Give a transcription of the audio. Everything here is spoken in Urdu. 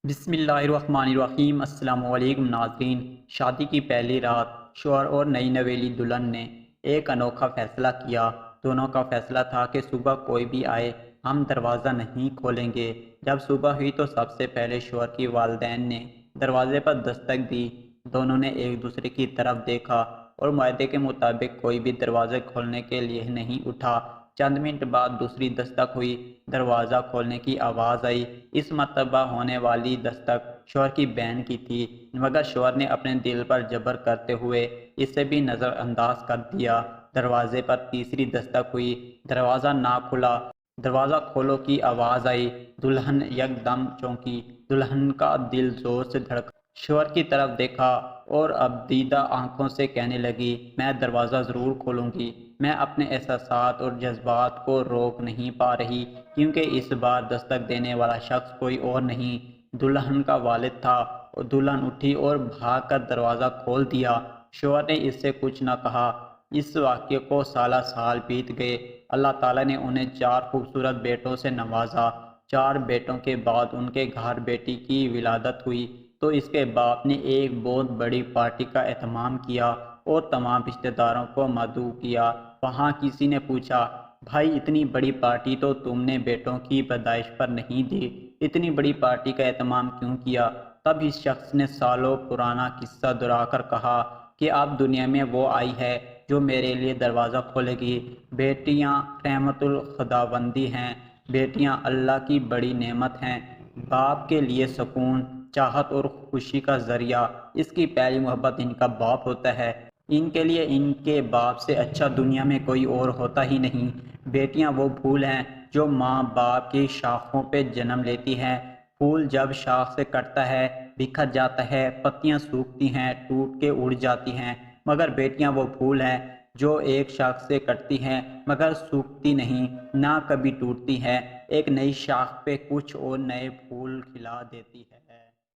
بسم اللہ الرحمن الرحیم۔ السلام علیکم ناظرین۔ شادی کی پہلی رات شوہر اور نئی نویلی دلہن نے ایک انوکھا فیصلہ کیا۔ دونوں کا فیصلہ تھا کہ صبح کوئی بھی آئے ہم دروازہ نہیں کھولیں گے۔ جب صبح ہوئی تو سب سے پہلے شوہر کی والدین نے دروازے پر دستک دی۔ دونوں نے ایک دوسرے کی طرف دیکھا اور معاہدے کے مطابق کوئی بھی دروازے کھولنے کے لیے نہیں اٹھا۔ چند منٹ بعد دوسری دستک ہوئی، دروازہ کھولنے کی آواز آئی۔ اس مرتبہ ہونے والی دستک شوہر کی بہن کی تھی، مگر شوہر نے اپنے دل پر جبر کرتے ہوئے اسے بھی نظر انداز کر دیا۔ دروازے پر تیسری دستک ہوئی، دروازہ نہ کھلا۔ دروازہ کھولو کی آواز آئی، دلہن یکدم چونکی، دلہن کا دل زور سے دھڑکا۔ شوہر کی طرف دیکھا اور اب دیدہ آنکھوں سے کہنے لگی، میں دروازہ ضرور کھولوں گی۔ میں اپنے احساسات اور جذبات کو روک نہیں پا رہی، کیونکہ اس بار دستک دینے والا شخص کوئی اور نہیں، دلہن کا والد تھا۔ دلہن اٹھی اور بھاگ کر دروازہ کھول دیا۔ شوہر نے اس سے کچھ نہ کہا۔ اس واقعے کو سالہ سال بیت گئے۔ اللہ تعالیٰ نے انہیں 4 خوبصورت بیٹوں سے نوازا۔ 4 بیٹوں کے بعد ان کے گھر بیٹی کی ولادت ہوئی تو اس کے باپ نے ایک بہت بڑی پارٹی کا اہتمام کیا اور تمام رشتہ داروں کو مدعو کیا۔ وہاں کسی نے پوچھا، بھائی اتنی بڑی پارٹی تو تم نے بیٹوں کی پیدائش پر نہیں دی، اتنی بڑی پارٹی کا اہتمام کیوں کیا؟ تب اس شخص نے سالوں پرانا قصہ دہرا کر کہا کہ اب دنیا میں وہ آئی ہے جو میرے لیے دروازہ کھولے گی۔ بیٹیاں رحمت الخداوندی ہیں، بیٹیاں اللہ کی بڑی نعمت ہیں، باپ کے لیے سکون، چاہت اور خوشی کا ذریعہ۔ اس کی پہلی محبت ان کا باپ ہوتا ہے۔ ان کے لیے ان کے باپ سے اچھا دنیا میں کوئی اور ہوتا ہی نہیں۔ بیٹیاں وہ پھول ہیں جو ماں باپ کی شاخوں پہ جنم لیتی ہیں۔ پھول جب شاخ سے کٹتا ہے بکھر جاتا ہے، پتیاں سوکھتی ہیں، ٹوٹ کے اڑ جاتی ہیں، مگر بیٹیاں وہ پھول ہیں جو ایک شاخ سے کٹتی ہیں مگر سوکھتی نہیں، نہ کبھی ٹوٹتی ہیں، ایک نئی شاخ پہ کچھ اور نئے پھول کھلا دیتی ہے۔